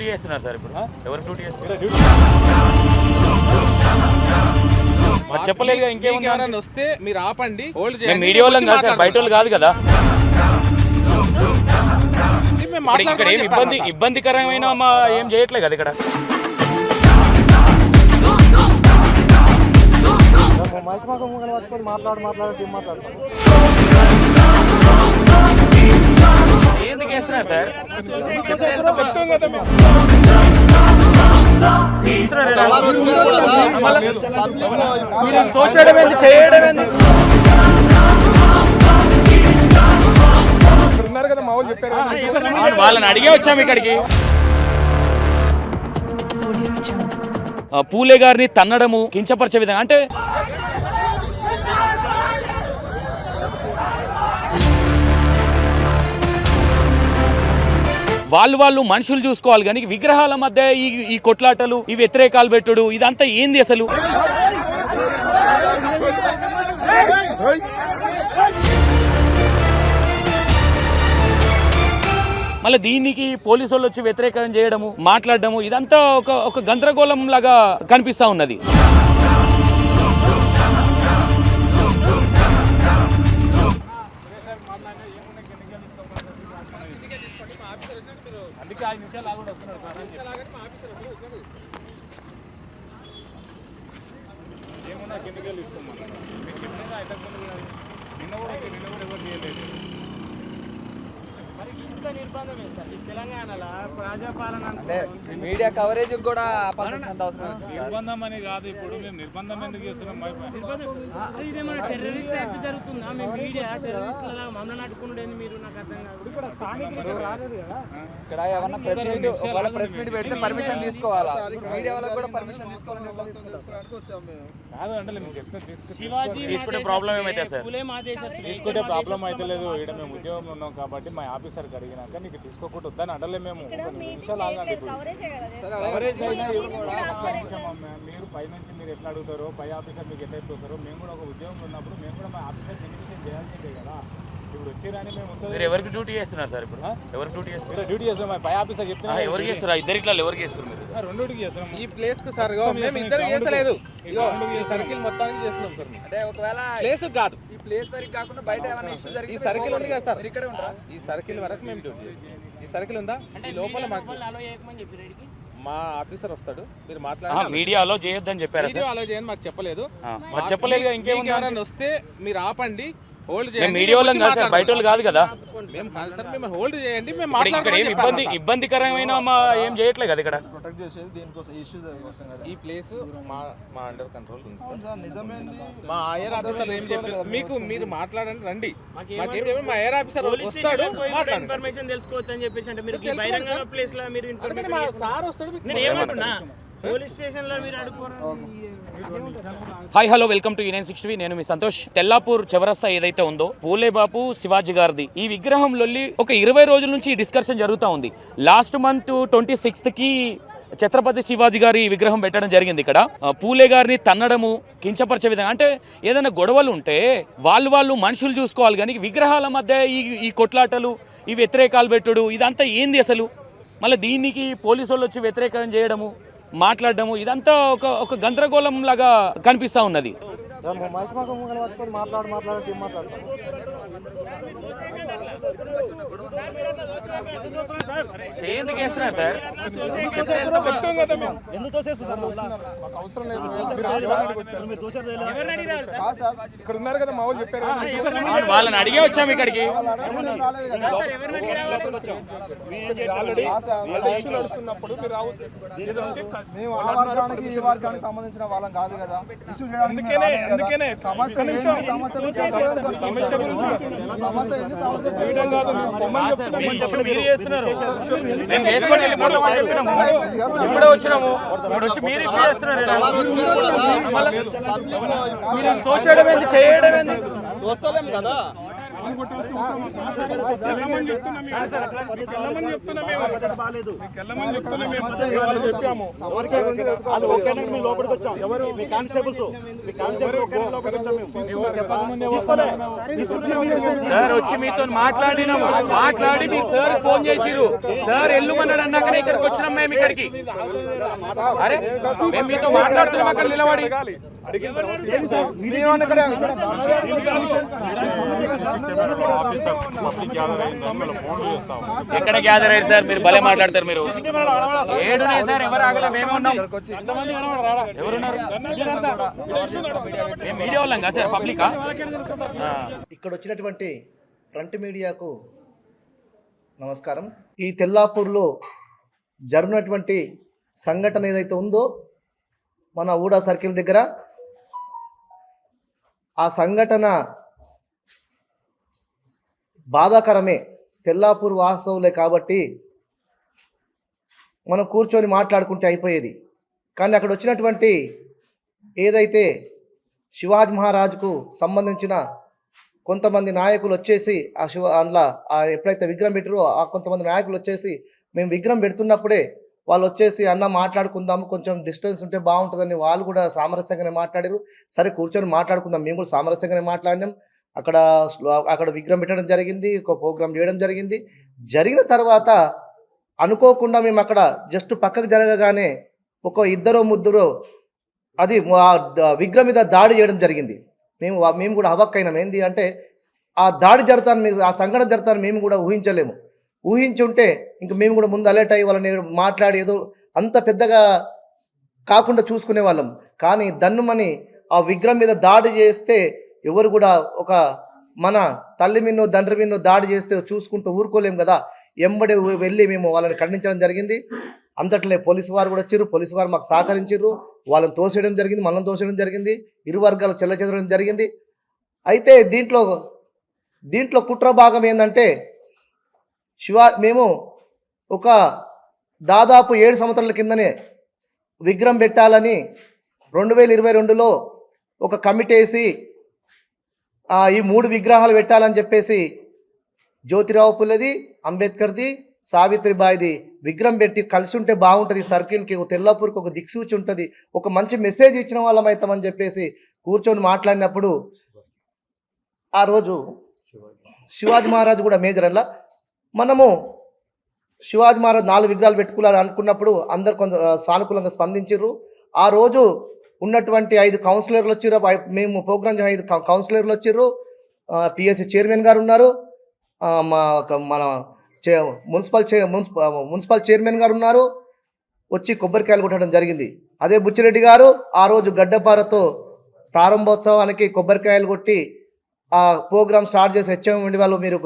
Duty చేస్తున్నారు sir ఇప్పుడు? ఎవరికి డ్యూటీ చేస్తున్నారు? మరి చెప్పలేదు ఇంకేమైనా వస్తే మీరు ఆపండి. మీడియా వాళ్ళం కాదు సార్, బయట వాళ్ళు కాదు కదా. ఇక్కడ ఏం ఇబ్బందికరమైన ఏం చేయట్లేదు కదా ఇక్కడ. ఎందుకు వేస్తున్నారు సార్? వాళ్ళని అడిగే వచ్చాము ఇక్కడికి. పూలే గారిని తన్నడము, కించపరిచే విధంగా అంటే వాళ్ళు మనుషులు చూసుకోవాలి కానీ విగ్రహాల మధ్య ఈ కొట్లాటలు, ఈ వ్యతిరేకాలు పెట్టుడు, ఇదంతా ఏంది అసలు? మళ్ళీ దీనికి పోలీసు వాళ్ళు వచ్చి వ్యతిరేకం చేయడము, మాట్లాడడము, ఇదంతా ఒక గందరగోళం లాగా కనిపిస్తా ఉన్నది. మీడియా కవరేజ్ కూడా అవసరం. నిర్బంధం అని కాదు, ఇప్పుడు మేము నిర్బంధం ఎందుకు చేస్తున్నాం? ఇక్కడ ఏమన్నా ప్రెస్ మీట్ పెడితే పర్మిషన్ తీసుకోవాలా? మీడియా వాళ్ళకి కూడా పర్మిషన్ తీసుకోవాలని కాదు అంటే నేను చెప్తే తీసుకుంటే ప్రాబ్లం ఏమైతే సార్? తీసుకుంటే ప్రాబ్లం అయితే లేదు. ఇక్కడ మేము ఉద్యోగంలో ఉన్నాం కాబట్టి మా ఆఫీసర్కి అడిగినాక నీకు తీసుకోకుండా వద్దని అడలే. మేము నిమిషాలు ఆగండి. మీరు పైనుంచి మీరు ఎట్లా అడుగుతారో, పై ఆఫీసర్ మీకు ఎట్లా ఎత్తుతారో, మేము కూడా ఒక ఉద్యోగంలో ఉన్నప్పుడు మేము కూడా మా ఆఫీసర్ కమ్యూనికేషన్ చేయాల్సిందే కదా. ఇప్పుడు వచ్చేరాని మీరు ఎవరికి డ్యూటీ చేస్తున్నారు సార్ ఇప్పుడు? ఎవరికి డ్యూటీ చేస్తున్నారు? డ్యూటీ చేస్తాం. పై ఆఫీసర్ చెప్తున్నా. ఎవరికి చేస్తున్నారు? ఇద్దరిట్లో ఎవరికి చేస్తున్నారు మీరు? రెండుకి చేస్తున్నాం. ఈ ప్లేస్ కు సార్ మేము ఇద్దరు చేస్తలేదు. సర్కిల్ మొత్తానికి చేస్తున్నాం సార్. అంటే ఒకవేళ ప్లేస్ కాదు, ఈ ప్లేస్ వరకు కాకుండా బయట ఏమైనా ఇష్యూ జరిగి ఈ సర్కిల్ ఉంది కదా సార్, ఇక్కడే ఉంటారా? ఈ సర్కిల్ వరకు మేము డ్యూటీ చేస్తాం. ఈ సర్కిల్ ఉందా, ఈ లోపల మాకు మా ఆఫీసర్ వస్తాడు. మీరు మాట్లాడాలి. మీడియాలో చేయొద్దని చెప్పారు. అలా చేయని మాకు చెప్పలేదు. చెప్పలేదు ఇంకేమైనా వస్తే మీరు ఆపండి, హోల్డ్ మీడియా వాళ్ళం కాదు సార్, బయట వాళ్ళు కాదు కదా. మేము హోల్డ్ చేయండి. మేము ఇక్కడ ఏం ఇబ్బందికరమైన ఏం చేయట్లేదు కదా ఇక్కడ. ఈ ప్లేస్ మా అండర్ కంట్రోల్ ఉంది సార్. మా ఐఆర్ ఆఫీసర్ ఏం చెప్పారు మీకు, మీరు మాట్లాడండి, రండి. మాకేం చెప్పారు, మా ఐఆర్ ఆఫీసర్ వస్తాడు, ఇన్ఫర్మేషన్ తెలుసుకోవచ్చు అని చెప్పేసి. అంటే మీరు బహిరంగ ప్లేస్ లో మీరు సార్ వస్తాడు. నేను ఏమంటున్నా, పోలీస్ స్టేషన్ లో మీరు అడుగుకోరు. Hi hello, welcome to E960. నేను మీ సంతోష్. తెల్లాపూర్ చౌరస్తా ఏదైతే ఉందో పూలే బాపు శివాజీ గారిది ఈ విగ్రహం లొల్లి ఒక 20 రోజుల నుంచి డిస్కషన్ జరుగుతూ ఉంది. Last month 26th Chhatrapati Shivaji గారి విగ్రహం పెట్టడం జరిగింది. ఇక్కడ పూలే గారిని తన్నడము, కించపరిచే విధంగా అంటే ఏదైనా గొడవలు ఉంటే వాళ్ళు మనుషులు చూసుకోవాలి కానీ విగ్రహాల మధ్య ఈ కొట్లాటలు, ఈ వ్యతిరేకాలు పెట్టుడు, ఇదంతా ఏంది అసలు? మళ్ళీ దీనికి పోలీసు వాళ్ళు వచ్చి వ్యతిరేకం చేయడము, మాట్లాడడము, ఇదంతా ఒక గందరగోళం లాగా కనిపిస్తా ఉన్నది. ఎందుకు వేస్తున్నారు సార్? వాళ్ళని అడిగే వచ్చాము ఇక్కడికి. మేము ఆ వర్గానికి ఈ వర్గానికి సంబంధించిన వాళ్ళం కాదు కదా. ఇష్యూ చేయడానికి మేము చేసుకొని వెళ్ళిపోతాం అని చెప్పినాము. ఇప్పుడే వచ్చినాము, ఇప్పుడు వచ్చి మీరు ఇష్యూ చేస్తున్నారు. మీరు తోసేయడం ఏంది, చేయడం ఏంది? చూస్తలేం కదా. సార్ వచ్చి మీతో మాట్లాడి మీకు సార్ ఫోన్ చేసిరు, సార్ ఎల్లుమన్నాడు అన్నాకనే ఇక్కడికి వచ్చినాం మేము ఇక్కడికి. అరే మేము మీతో మాట్లాడుతున్నాం అక్కడ నిలబడి. ఎక్కడ గ్యాదర్ అయ్యారు సార్? మీరు భలే మాట్లాడతారు మీరు. ఏడున్నాయి సార్, ఎవరు ఆగలే, మేమే ఉన్నాం. ఎవరున్నారు? మేము మీడియా వాళ్ళం కదా సార్, పబ్లికా? ఇక్కడ వచ్చినటువంటి ఫ్రంట్ మీడియాకు నమస్కారం. ఈ తెల్లాపూర్లో జరిగినటువంటి సంఘటన ఏదైతే ఉందో మన ఊడా సర్కిల్ దగ్గర, ఆ సంఘటన బాధాకరమే. తెల్లాపూర్ వాస్తవులే కాబట్టి మనం కూర్చొని మాట్లాడుకుంటే అయిపోయేది. కానీ అక్కడ వచ్చినటువంటి ఏదైతే శివాజీ మహారాజుకు సంబంధించిన కొంతమంది నాయకులు వచ్చేసి అందులో ఎప్పుడైతే విగ్రహం పెట్టారో ఆ కొంతమంది నాయకులు వచ్చేసి మేము విగ్రహం పెడుతున్నప్పుడే వాళ్ళు వచ్చేసి అన్న మాట్లాడుకుందాము, కొంచెం డిస్టెన్స్ ఉంటే బాగుంటుందని వాళ్ళు కూడా సామరస్యంగానే మాట్లాడారు. సరే కూర్చొని మాట్లాడుకుందాం, మేము కూడా సామరస్యంగానే మాట్లాడినాం. అక్కడ విగ్రహం పెట్టడం జరిగింది, ఒక ప్రోగ్రాం చేయడం జరిగింది. జరిగిన తర్వాత అనుకోకుండా మేము అక్కడ జస్ట్ పక్కకు జరగగానే ఒక ఇద్దరో ముగ్గురో అది విగ్రహం మీద దాడి చేయడం జరిగింది. మేము కూడా హవక్కైనాం. ఏంది అంటే ఆ దాడి జరుగుతాను, ఆ సంఘటన జరుగుతాను మేము కూడా ఊహించలేము. ఊహించి ఉంటే ఇంక మేము కూడా ముందు అలర్ట్ అయ్యి వాళ్ళని మాట్లాడి ఏదో అంత పెద్దగా కాకుండా చూసుకునే వాళ్ళం. కానీ దన్నుమని ఆ విగ్రహం మీద దాడి చేస్తే ఎవరు కూడా ఒక మన తల్లి మిన్నో తండ్రి మిన్నో దాడి చేస్తే చూసుకుంటూ ఊరుకోలేము కదా. ఎంబడి వెళ్ళి మేము వాళ్ళని ఖండించడం జరిగింది. అంతట్లే పోలీసు వారు కూడా వచ్చారు. పోలీసు వారు మాకు సహకరించారు. వాళ్ళని తోసేయడం జరిగింది, మనల్ని తోసేయడం జరిగింది. ఇరు వర్గాలు చెల్లచెదరడం జరిగింది. అయితే దీంట్లో కుట్ర భాగం ఏంటంటే మేము ఒక దాదాపు 7 సంవత్సరాల కిందనే విగ్రహం పెట్టాలని 2022లో ఒక కమిటీ వేసి ఈ 3 విగ్రహాలు పెట్టాలని చెప్పేసి జ్యోతిరావు పుల్లెది, అంబేద్కర్ది, సావిత్రిబాయిది విగ్రహం పెట్టి కలిసి ఉంటే బాగుంటుంది. సర్కిల్కి తెల్లాపూర్కి ఒక దిక్సూచి ఉంటుంది, ఒక మంచి మెసేజ్ ఇచ్చిన వాళ్ళం అవుతామని చెప్పేసి కూర్చొని మాట్లాడినప్పుడు ఆ రోజు శివాజీ మహారాజు కూడా మేజర్ అలా మనము శివాజీ మహారాజ్ 4 విగ్రహాలు పెట్టుకోవాలని అనుకున్నప్పుడు అందరు కొంత సానుకూలంగా స్పందించారు. ఆ రోజు ఉన్నటువంటి 5 కౌన్సిలర్లు వచ్చారు. మేము ప్రోగ్రామ్ 5 కౌన్సిలర్లు వచ్చారు. పిఎస్సి చైర్మన్ గారు ఉన్నారు, మన మున్సిపల్ చైర్మన్ గారు ఉన్నారు. వచ్చి కొబ్బరికాయలు కొట్టడం జరిగింది. అదే బుచ్చిరెడ్డి గారు ఆ రోజు గడ్డపారతో ప్రారంభోత్సవానికి కొబ్బరికాయలు కొట్టి ఆ ప్రోగ్రామ్ స్టార్ట్ చేసి హెచ్ఎం వాళ్ళు మీరు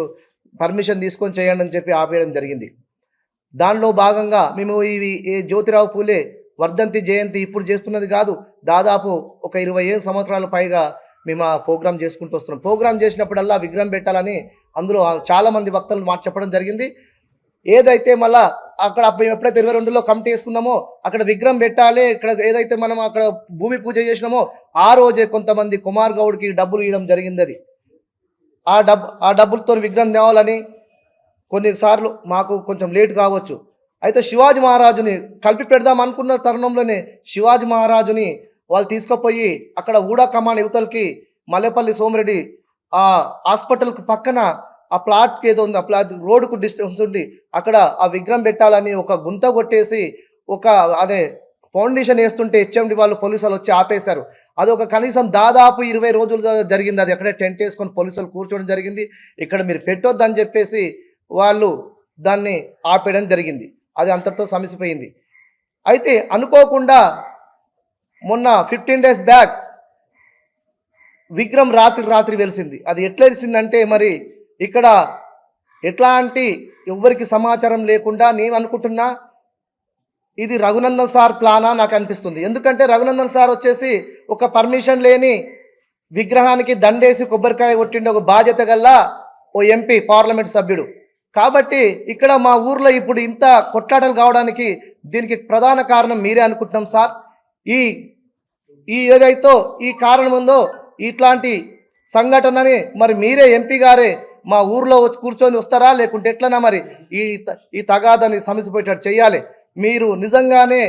పర్మిషన్ తీసుకొని చేయండి అని చెప్పి ఆపేయడం జరిగింది. దానిలో భాగంగా మేము ఈ జ్యోతిరావు పూలే వర్ధంతి జయంతి ఇప్పుడు చేస్తున్నది కాదు, దాదాపు ఒక 25 సంవత్సరాల పైగా మేము ఆ ప్రోగ్రామ్ చేసుకుంటూ వస్తున్నాం. ప్రోగ్రామ్ చేసినప్పుడల్లా విగ్రహం పెట్టాలని అందులో చాలామంది వక్తలు మాట చెప్పడం జరిగింది. ఏదైతే మళ్ళా అక్కడ మేము ఎప్పుడైతే 22లో కమిటీ వేసుకున్నామో అక్కడ విగ్రహం పెట్టాలి, ఇక్కడ ఏదైతే మనం అక్కడ భూమి పూజ చేసినామో ఆ రోజే కొంతమంది కుమార్ గౌడ్కి డబ్బులు ఇవ్వడం జరిగింది. అది ఆ డబ్బులతో విగ్రహం తేవాలని కొన్నిసార్లు మాకు కొంచెం లేట్ కావచ్చు. అయితే శివాజీ మహారాజుని కలిపి పెడదాం అనుకున్న తరుణంలోనే శివాజీ మహారాజుని వాళ్ళు తీసుకుపోయి అక్కడ ఊడా కమాన్ యువతలకి మల్లెపల్లి సోమిరెడ్డి ఆ హాస్పిటల్కి పక్కన ఆ ప్లాట్కి ఏదో ఉంది, ఆ ప్లాట్ రోడ్డుకు డిస్టెన్స్ ఉండి అక్కడ ఆ విగ్రహం పెట్టాలని ఒక గుంత కొట్టేసి అదే ఫౌండేషన్ వేస్తుంటే హెచ్ఎండి వాళ్ళు పోలీసులు వచ్చి ఆపేశారు. అది ఒక కనీసం దాదాపు 20 రోజులు జరిగింది. అది అక్కడే టెంట్ వేసుకొని పోలీసులు కూర్చోవడం జరిగింది. ఇక్కడ మీరు పెట్టొద్దని చెప్పేసి వాళ్ళు దాన్ని ఆపేయడం జరిగింది. అది అంతటితో సమసిపోయింది. అయితే అనుకోకుండా మొన్న 15 days బ్యాక్ విగ్రహం రాత్రి వెలిసింది. అది ఎట్లా వెలిసిందంటే మరి ఇక్కడ ఎట్లాంటి ఎవ్వరికి సమాచారం లేకుండా నేను అనుకుంటున్నా ఇది రఘునందన్ సార్ ప్లానా నాకు అనిపిస్తుంది. ఎందుకంటే రఘునందన్ సార్ వచ్చేసి ఒక పర్మిషన్ లేని విగ్రహానికి దండేసి కొబ్బరికాయ కొట్టిండే ఒక బాధ్యత గల ఓ ఎంపీ పార్లమెంట్ సభ్యుడు. కాబట్టి ఇక్కడ మా ఊర్లో ఇప్పుడు ఇంత కొట్లాటలు కావడానికి దీనికి ప్రధాన కారణం మీరే అనుకుంటున్నాం సార్. ఈ ఏదైతే ఈ కారణం ఉందో ఇట్లాంటి సంఘటనని మరి మీరే ఎంపీ గారే మా ఊర్లో వచ్చి కూర్చొని వస్తారా, లేకుంటే ఎట్లనా మరి ఈ తగాదాన్ని సమసిపోయేటట్టు చేయాలి. మీరు నిజంగానే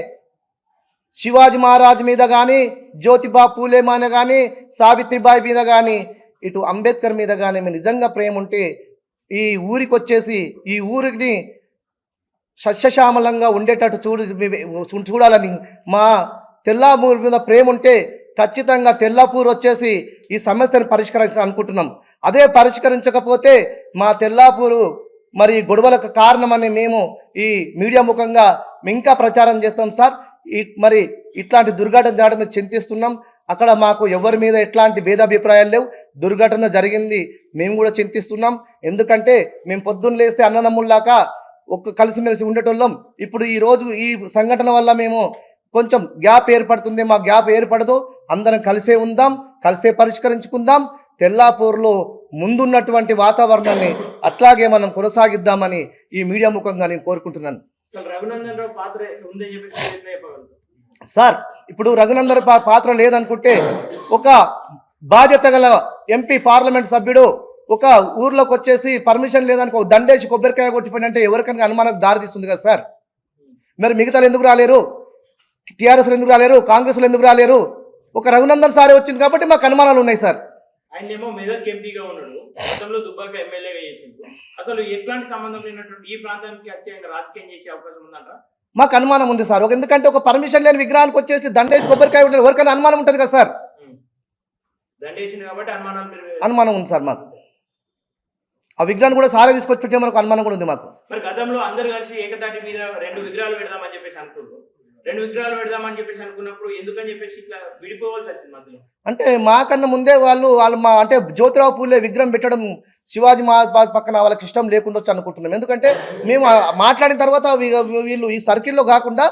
శివాజీ మహారాజ్ మీద కానీ, జ్యోతిబా పూలే మీద కానీ, సావిత్రిబాయి మీద కానీ, ఇటు అంబేద్కర్ మీద కానీ మీరు నిజంగా ప్రేమ ఉంటే ఈ ఊరికి వచ్చేసి ఈ ఊరికి సస్యశ్యామలంగా ఉండేటట్టు చూడాలని, మా తెల్లాపూర్ మీద ప్రేమ ఉంటే ఖచ్చితంగా తెల్లాపూర్ వచ్చేసి ఈ సమస్యను పరిష్కరించాలనుకుంటున్నాం. అదే పరిష్కరించకపోతే మా తెల్లాపూరు మరి గొడవలకు కారణమని మేము ఈ మీడియా ముఖంగా ఇంకా ప్రచారం చేస్తాం సార్. మరి ఇట్లాంటి దుర్ఘటన జరగడం చింతిస్తున్నాం. అక్కడ మాకు ఎవరి మీద ఎట్లాంటి భేదాభిప్రాయాలు లేవు. దుర్ఘటన జరిగింది మేము కూడా చింతిస్తున్నాం. ఎందుకంటే మేము పొద్దున్న లేస్తే అన్నదమ్ముల్లాగా కలిసిమెలిసి ఉండేటోళ్ళం. ఇప్పుడు ఈరోజు ఈ సంఘటన వల్ల మేము కొంచెం గ్యాప్ ఏర్పడుతుంది. మా గ్యాప్ ఏర్పడదు. అందరం కలిసే ఉందాం, కలిసే పరిష్కరించుకుందాం. తెల్లాపూర్లో ముందున్నటువంటి వాతావరణాన్ని అట్లాగే మనం కొనసాగిద్దామని ఈ మీడియా ముఖంగా నేను కోరుకుంటున్నాను. సార్ ఇప్పుడు రఘునందన్ పాత్ర లేదనుకుంటే ఒక బాధ్యత గల ఎంపీ పార్లమెంట్ సభ్యుడు ఒక ఊర్లోకి వచ్చేసి పర్మిషన్ లేదనుకో దండేసి కొబ్బరికాయ కొట్టిపోయినంటే ఎవరికైనా అనుమానం దారితీస్తుంది కదా సార్. మరి మిగతాలు ఎందుకు రాలేరు? టీఆర్ఎస్లు ఎందుకు రాలేరు? కాంగ్రెస్లు ఎందుకు రాలేరు? ఒక రఘునందన్ సారే వచ్చింది కాబట్టి మాకు అనుమానాలు ఉన్నాయి సార్. ఆయన ఏమో మెదక్ ఎంపీగా ఉన్నాడు, గతంలో దుబ్బాక ఎమ్మెల్యేగా చేసిండు. అసలు ఎట్లాంటి సంబంధం లేనటువంటి ఈ ప్రాంతానికి వచ్చి ఆయన రాజకీయం చేసే అవకాశం ఉందంట? మాకు అనుమానం ఉంది సార్. ఎందుకంటే ఒక పర్మిషన్ లేని విగ్రహానికి వచ్చేసి దండేసి కొబ్బరికాయ ఉంటే ఎవరికైనా అనుమానం ఉంటుంది కదా సార్. దండేసింది కాబట్టి అనుమానం ఉంది సార్ మాకు. ఆ విగ్రహాన్ని కూడా సారే తీసుకొచ్చి పెట్టే మనకు అనుమానం కూడా ఉంది మాకు. మరి గతంలో అందరు కలిసి ఏకతాటి మీద 2 విగ్రహాలు పెడదామని చెప్పేసి అనుకుంటారు. 2 విగ్రహాలు పెడదామని చెప్పేసి అనుకున్నప్పుడు ఎందుకని చెప్పేసి ఇట్లా విడిపోవాల్సి వచ్చింది మధ్యలో? అంటే మాకన్నా ముందే వాళ్ళు మా అంటే జ్యోతిరావు పూలే విగ్రహం పెట్టడం శివాజీ మహారాజ్ పక్కన వాళ్ళకి ఇష్టం లేకుండా వచ్చి అనుకుంటున్నాం. ఎందుకంటే మేము మాట్లాడిన తర్వాత వీళ్ళు ఈ సర్కిల్లో కాకుండా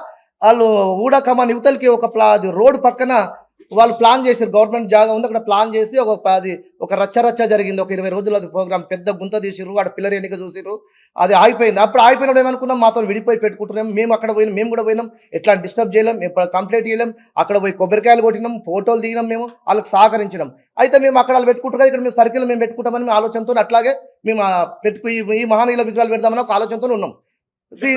వాళ్ళు ఊడకమాన్ యువతలకి ఒక రోడ్డు పక్కన వాళ్ళు ప్లాన్ చేశారు. గవర్నమెంట్ జాగా ఉంది అక్కడ ప్లాన్ చేసి ఒక రచ్చ జరిగింది. ఒక 20 రోజుల ప్రోగ్రామ్ పెద్ద గుంత తీసిర్రు. అక్కడ పిల్లర్ ఎన్నిక చూసిర్రు. అది ఆగిపోయింది. అప్పుడు ఆగిపోయినప్పుడు ఏమనుకున్నాం మాతో విడిపోయి పెట్టుకుంటున్నాం. మేము అక్కడ పోయినాం, మేము కూడా పోయినాం. ఎట్లా డిస్టర్బ్ చేయలేం, ఎప్పుడు కంప్లైంట్ చేయలేం. అక్కడ పోయి కొబ్బరికాయలు కొట్టినాం, ఫోటోలు దిగినాం, మేము వాళ్ళకి సహకరించినాం. అయితే మేము అక్కడ వాళ్ళు పెట్టుకుంటారు కదా, ఇక్కడ మేము సర్కిల్ మేము పెట్టుకుంటామని మేము ఆలోచనతో అట్లాగే మేము ఈ మహానీయుల విగ్రహాలు పెడదామని ఒక ఆలోచనతో ఉన్నాం.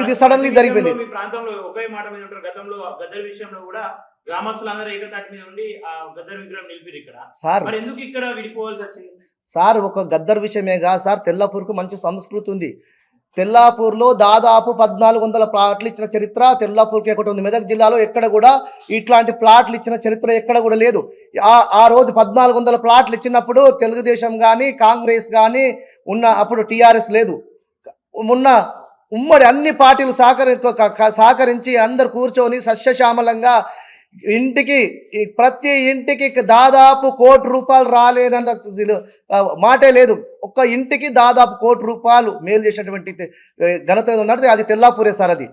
ఇది సడన్లీ జరిగిపోయింది. మీ ప్రాంతంలో ఒకే మాట మీద ఉంటారు. గతంలో గద్దర్ విషయంలో కూడా గ్రామస్తులందరూ ఏకతాటి మీద ఉండి ఆ గద్దర్ విగ్రహం నిలిపిరు ఇక్కడ. సార్ మరి ఎందుకు ఇక్కడ విడిపోవాల్సి వచ్చింది సార్? ఒక గద్దర్ విషయమేగా సార్. తెల్లాపూర్కు మంచి సంస్కృతి ఉంది. తెల్లాపూర్లో దాదాపు 1400 ప్లాట్లు ఇచ్చిన చరిత్ర తెల్లాపూర్కి ఒకటి ఉంది. మెదక్ జిల్లాలో ఎక్కడ కూడా ఇట్లాంటి ప్లాట్లు ఇచ్చిన చరిత్ర ఎక్కడ కూడా లేదు. ఆ రోజు 1400 ప్లాట్లు ఇచ్చినప్పుడు తెలుగుదేశం కానీ కాంగ్రెస్ కానీ అప్పుడు టీఆర్ఎస్ లేదు. ఉమ్మడి అన్ని పార్టీలు సహకరించి అందరు కూర్చొని సస్యశ్యామలంగా ప్రతి ఇంటికి దాదాపు ₹1 కోటి రాలేనంత మాటే లేదు. ఒక్క ఇంటికి దాదాపు ₹1 కోటి మేలు చేసినటువంటి ఘనత ఉన్నది అది తెల్లాపూరే సార్. అది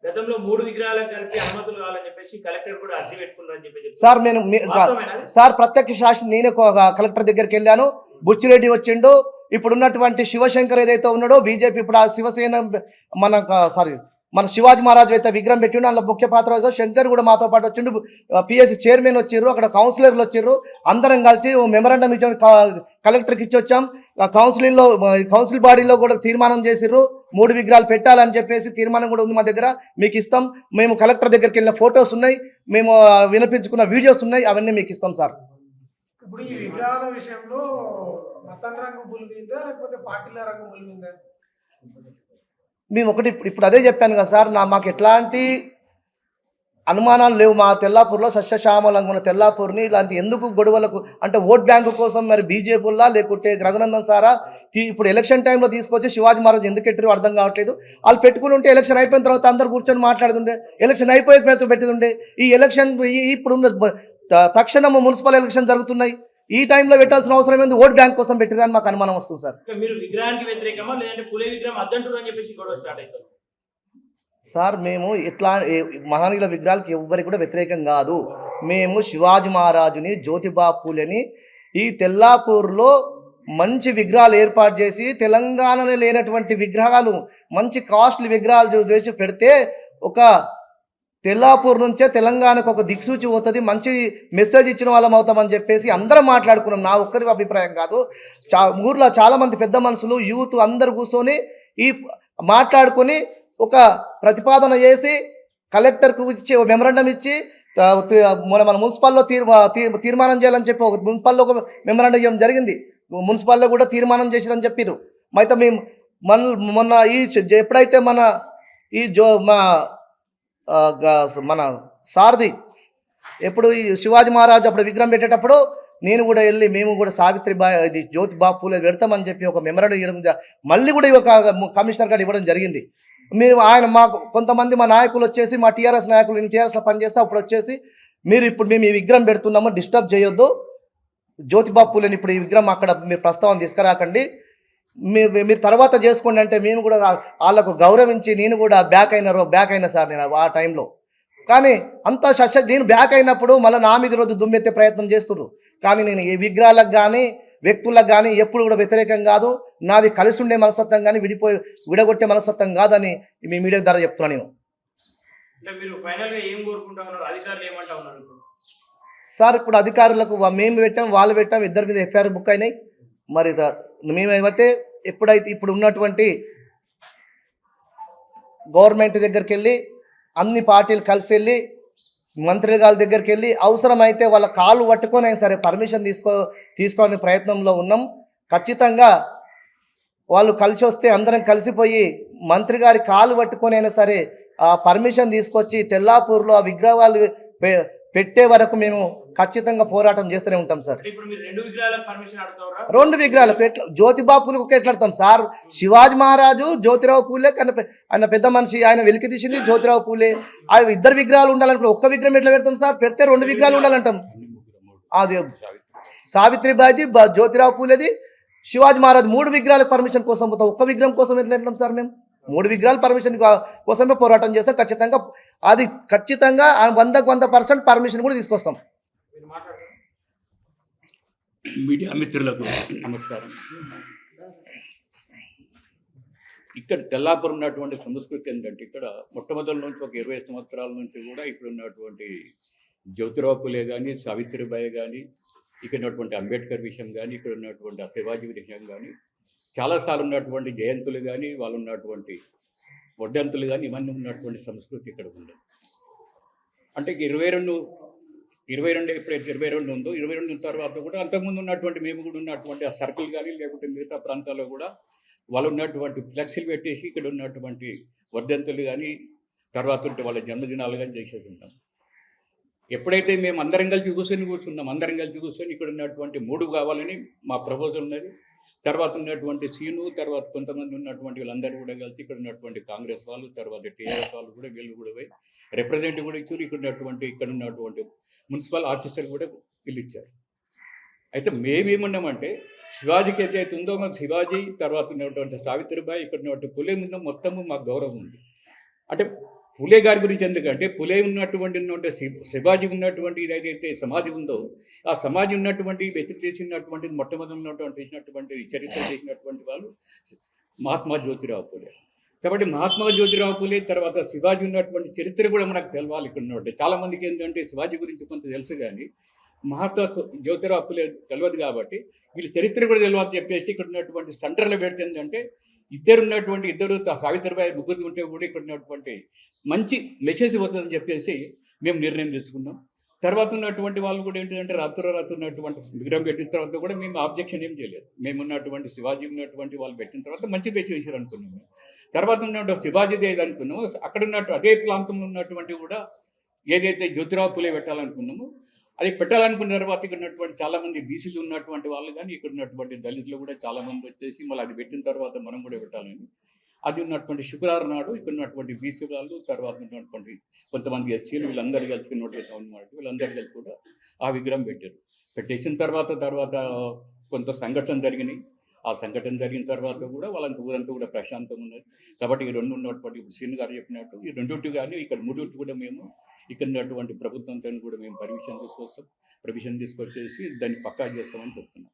గతంలో 3 విగ్రహాలకు కలిపి అనుమతులు కావాలని చెప్పేసి కలెక్టర్ కూడా అర్జీ పెట్టుకున్నారని చెప్పి సార్ సార్ ప్రత్యక్ష సాక్షి నేనే కలెక్టర్ దగ్గరికి వెళ్ళాను. బుచ్చిరెడ్డి వచ్చిండు. ఇప్పుడు ఉన్నటువంటి శివశంకర్ ఏదైతే ఉన్నాడో బీజేపీ ఇప్పుడు ఆ శివసేన మన శివాజీ మహారాజ్ అయితే విగ్రహం పెట్టిండు. అందులో ముఖ్య పాత్ర శంకర్ కూడా మాతో పాటు వచ్చిండు. పిఎస్సి చైర్మన్ వచ్చిర్రు, అక్కడ కౌన్సిలర్లు వచ్చిర్రు. అందరం కలిసి మెమరాండం ఇచ్చి కలెక్టర్కి ఇచ్చి వచ్చాం. కౌన్సిల్ బాడీలో కూడా తీర్మానం చేసిర్రు 3 విగ్రహాలు పెట్టాలని చెప్పేసి తీర్మానం కూడా ఉంది మా దగ్గర. మీకు ఇస్తాం. మేము కలెక్టర్ దగ్గరికి వెళ్ళిన ఫొటోస్ ఉన్నాయి, మేము వినిపించుకున్న వీడియోస్ ఉన్నాయి, అవన్నీ మీకు ఇస్తాం సార్. ఇప్పుడు ఈ విగ్రహాల విషయంలో మతం రంగు బులిమిందా లేకపోతే పార్టీల రంగు బులిమిందా? మేము ఇప్పుడు అదే చెప్పాను కదా సార్. మాకు ఎట్లాంటి అనుమానాలు లేవు. మా తెల్లాపూర్లో సస్యశ్యామలంగా ఉన్న తెల్లాపూర్ని ఇలాంటి ఎందుకు గొడవలకు అంటే ఓట్ బ్యాంకు కోసం మరి బీజేపీలా లేకుంటే రఘునందన్ సారా ఇప్పుడు ఎలక్షన్ టైంలో తీసుకొచ్చి శివాజీ మహారాజ్ ఎందుకు పెట్టారో అర్థం కావట్లేదు. వాళ్ళు పెట్టుకుని ఉంటే ఎలక్షన్ అయిపోయిన తర్వాత అందరు కూర్చొని మాట్లాడుతుండే, ఎలక్షన్ అయిపోయే పెట్టిండే. ఈ ఎలక్షన్ ఇప్పుడున్న తక్షణం మున్సిపల్ ఎలక్షన్ జరుగుతున్నాయి. ఈ టైంలో పెట్టాల్సిన అవసరం ఏంది? ఓట్ బ్యాంక్ కోసం పెట్టిరని మాకు అనుమానం వస్తుంది సార్. మీరు విగ్రహానికి వ్యతిరేకమా లేదంటే పులే విగ్రహం అద్దంటారు అని చెప్పేసి గొడవ స్టార్ట్ అవుతుంది సార్? మేము ఇట్లా మహానీయుల విగ్రహాలకి ఎవరికి కూడా వ్యతిరేకం కాదు. మేము శివాజీ మహారాజుని జ్యోతిబా పూలేని ఈ తెల్లాపూర్లో మంచి విగ్రహాలు ఏర్పాటు చేసి తెలంగాణలో లేనటువంటి విగ్రహాలు మంచి కాస్ట్లీ విగ్రహాలు చేసి పెడితే ఒక తెల్లాపూర్ నుంచే తెలంగాణకు ఒక దిక్సూచి పోతుంది, మంచి మెసేజ్ ఇచ్చిన వాళ్ళం అవుతామని చెప్పేసి అందరం మాట్లాడుకున్నాం. నా ఒక్కరి అభిప్రాయం కాదు, ఊర్లో చాలామంది పెద్ద మనుషులు యూత్ అందరు కూర్చొని ఈ మాట్లాడుకొని ఒక ప్రతిపాదన చేసి కలెక్టర్కు ఇచ్చి మెమరాండం ఇచ్చి మన మున్సిపల్లో తీర్మానం చేయాలని చెప్పి ఒక మున్సిపల్లో ఒక మెమరాండం ఇవ్వడం జరిగింది. మున్సిపల్లో కూడా తీర్మానం చేసిరని చెప్పారు. అయితే మేము మొన్న ఎప్పుడైతే మన సారథి ఎప్పుడు ఈ శివాజీ మహారాజు అప్పుడు విగ్రహం పెట్టేటప్పుడు నేను కూడా వెళ్ళి మేము కూడా సావిత్రిబాయి ఇది జ్యోతిబా పూలే పెడతామని చెప్పి ఒక మెమరాండం ఇవ్వడం, మళ్ళీ కూడా ఒక కమిషనర్ గారు ఇవ్వడం జరిగింది. ఆయన మాకు కొంతమంది మా నాయకులు వచ్చేసి మా టీఆర్ఎస్ నాయకులు నేను టీఆర్ఎస్లో పనిచేస్తే అప్పుడు వచ్చేసి మేము ఈ విగ్రహం పెడుతున్నాము, డిస్టర్బ్ చేయొద్దు, జ్యోతిబా పూలేని ఇప్పుడు ఈ విగ్రహం అక్కడ మీరు ప్రస్తావన తీసుకురాకండి, మీరు తర్వాత చేసుకోండి అంటే మేము కూడా వాళ్ళకు గౌరవించి నేను కూడా బ్యాక్ అయినా సార్ నేను ఆ టైంలో. కానీ అంత నేను బ్యాక్ అయినప్పుడు మళ్ళీ నా మీద రోజు దుమ్మెత్తే ప్రయత్నం చేస్తున్నారు. కానీ నేను ఈ విగ్రహాలకు కానీ వ్యక్తులకు కానీ ఎప్పుడు కూడా వ్యతిరేకం కాదు, నాది కలిసి ఉండే మనస్తత్వం కానీ విడగొట్టే మనస్తత్వం కాదని మీ మీడియా ద్వారా చెప్తున్నాను నేను. సార్ ఇప్పుడు అధికారులకు మేము పెట్టాం, వాళ్ళు పెట్టాం, ఇద్దరి మీద ఎఫ్ఐఆర్ బుక్ అయినాయి. మరి మేమైతే ఇప్పుడు ఉన్నటువంటి గవర్నమెంట్ దగ్గరికి వెళ్ళి అన్ని పార్టీలు కలిసి వెళ్ళి మంత్రి గారి దగ్గరికి వెళ్ళి అవసరమైతే వాళ్ళ కాళ్ళు పట్టుకొని అయినా సరే పర్మిషన్ తీసుకోవాలని ప్రయత్నంలో ఉన్నాం. ఖచ్చితంగా వాళ్ళు కలిసి వస్తే అందరం కలిసిపోయి మంత్రి గారి కాళ్ళు పట్టుకొని అయినా సరే ఆ పర్మిషన్ తీసుకొచ్చి తెల్లాపూర్లో ఆ విగ్రహాలు పెట్టే వరకు మేము ఖచ్చితంగా పోరాటం చేస్తూనే ఉంటాం సార్. రెండు విగ్రహాలకు ఎట్లా జ్యోతిబా పూలకు ఎట్లాడతాం సార్? శివాజీ మహారాజు జ్యోతిరావు పూలే ఆయన పెద్ద మనిషి, ఆయన వెలికి తీసింది జ్యోతిరావు పూలే. ఆ ఇద్దరు విగ్రహాలు ఉండాలనుకో ఒక్క విగ్రహం ఎట్లా పెడతాం సార్? పెడితే రెండు విగ్రహాలు ఉండాలంటాం. అది సావిత్రిబాయిది, జ్యోతిరావు పూలేది, శివాజీ మహారాజు మూడు విగ్రహాలకు పర్మిషన్ కోసం పోతాం, ఒక్క విగ్రహం కోసం ఎట్లా వెళ్తాం సార్? మేము మూడు విగ్రహాలు పర్మిషన్ కోసమే పోరాటం చేస్తాం. ఖచ్చితంగా 100% పర్మిషన్ కూడా తీసుకొస్తాం. మీడియా మిత్రులకు నమస్కారం. ఇక్కడ తెల్లాపూర్ ఉన్నటువంటి సంస్కృతి ఏంటంటే ఇక్కడ మొట్టమొదటి నుంచి ఒక 20 సంవత్సరాల నుంచి కూడా ఇక్కడ ఉన్నటువంటి జ్యోతిరావు పూలే కానీ, సావిత్రిబాయి కానీ, ఇక్కడ ఉన్నటువంటి అంబేద్కర్ విషయం కానీ, ఇక్కడ ఉన్నటువంటి శివాజీ విషయం కానీ, చాలాసార్లు ఉన్నటువంటి జయంతులు కానీ, వాళ్ళు ఉన్నటువంటి వర్ధంతులు కానీ, ఇవన్నీ ఉన్నటువంటి సంస్కృతి ఇక్కడ ఉంది. అంటే 22 ఎప్పుడైతే 22 ఉందో 22 తర్వాత కూడా అంతకుముందు ఉన్నటువంటి మేము కూడా ఉన్నటువంటి ఆ సర్కిల్ కానీ లేకపోతే మిగతా ప్రాంతాల్లో కూడా వాళ్ళు ఉన్నటువంటి ఫ్లెక్సీలు పెట్టేసి ఇక్కడ ఉన్నటువంటి వర్ధంతులు కానీ తర్వాత ఉంటే వాళ్ళ జన్మదినాలు కానీ చేసేసి ఉంటాం. ఎప్పుడైతే మేము అందరం కలిసి కూర్చున్నాం, అందరం కలిసి కూర్చొని ఇక్కడ ఉన్నటువంటి 3 కావాలని మా ప్రపోజల్ ఉన్నది. తర్వాత ఉన్నటువంటి సీను, తర్వాత కొంతమంది ఉన్నటువంటి వీళ్ళందరూ కూడా కలిసి ఇక్కడ ఉన్నటువంటి కాంగ్రెస్ వాళ్ళు, తర్వాత టీఆర్ఎస్ వాళ్ళు కూడా వీళ్ళు కూడా పోయి రిప్రజెంటేటివ్ కూడా ఇచ్చారు. ఇక్కడ ఉన్నటువంటి మున్సిపల్ ఆఫీసర్ కూడా వీళ్ళు ఇచ్చారు. అయితే మేమేమున్నామంటే శివాజీకి ఏదైతే ఉందో మాకు శివాజీ, తర్వాత ఉన్నటువంటి సావిత్రిబాయి, ఇక్కడ ఉన్నటువంటి పులే ముందు మొత్తము మాకు గౌరవం ఉంది. అంటే పులే గారి గురించి ఎందుకంటే పులే ఉన్నటువంటి శివాజీ ఉన్నటువంటి ఏదైతే సమాధి ఉందో ఆ సమాజం ఉన్నటువంటి వెతికి చేసినటువంటి మొట్టమొదటి ఉన్నటువంటి చేసినటువంటి చరిత్ర చేసినటువంటి వాళ్ళు మహాత్మా జ్యోతిరావు పూలే. కాబట్టి మహాత్మా జ్యోతిరావు పూలే తర్వాత శివాజీ ఉన్నటువంటి చరిత్ర కూడా మనకు తెలవాలి. ఇక్కడ ఉన్నటువంటి చాలామందికి ఏంటంటే శివాజీ గురించి కొంత తెలుసు కానీ మహాత్మా జ్యోతిరావు పూలే తెలియదు. కాబట్టి వీళ్ళ చరిత్ర కూడా తెలియదు చెప్పేసి ఇక్కడ ఉన్నటువంటి సెంటర్లో పెడితే ఏంటంటే ఇద్దరు సావిత్రిబాయి ముగ్గురు ఉంటే కూడా ఇక్కడ ఉన్నటువంటి మంచి మెసేజ్ పోతుందని చెప్పేసి మేము నిర్ణయం తీసుకున్నాం. తర్వాత ఉన్నటువంటి వాళ్ళు కూడా ఏంటంటే రాత్రి ఉన్నటువంటి విగ్రహం పెట్టిన తర్వాత కూడా మేము ఆబ్జెక్షన్ ఏం చేయలేదు. మేము ఉన్నటువంటి శివాజీ ఉన్నటువంటి వాళ్ళు పెట్టిన తర్వాత మంచి మెసేజ్ అనుకున్నాము. తర్వాత ఉన్నటువంటి శివాజీది ఏది అనుకున్నామో అక్కడ ఉన్నట్టు అదే ప్రాంతంలో ఉన్నటువంటి కూడా ఏదైతే జ్యోతిరావు పూలే పెట్టాలనుకున్నామో అది పెట్టాలనుకున్న తర్వాత ఇక్కడ ఉన్నటువంటి చాలామంది బీసీలు ఉన్నటువంటి వాళ్ళు కానీ ఇక్కడ ఉన్నటువంటి దళితులు కూడా చాలామంది వచ్చేసి మళ్ళీ అది పెట్టిన తర్వాత మనం కూడా పెట్టాలని అది ఉన్నటువంటి శుక్రవారం నాడు ఇక్కడ ఉన్నటువంటి బీసీ వాళ్ళు తర్వాత ఉన్నటువంటి కొంతమంది ఎస్సీలు వీళ్ళందరూ కలిసి ఉన్నటువంటి వీళ్ళందరూ కలిసి కూడా ఆ విగ్రహం పెట్టేసిన తర్వాత కొంత సంఘటన జరిగినాయి. ఆ సంఘటన జరిగిన తర్వాత కూడా వాళ్ళంతా ఊరంతా కూడా ప్రశాంతంగా ఉన్నది. కాబట్టి ఈ రెండు ఉన్నటువంటి ఇప్పుడు సీన్ గారు చెప్పినట్టు ఈ రెండింటి కానీ ఇక్కడ 3 కూడా మేము ఇక్కడ ఉన్నటువంటి ప్రభుత్వంతో కూడా మేము పర్మిషన్ తీసుకొచ్చేసి దాన్ని పక్కా చేస్తామని చెప్తున్నాం.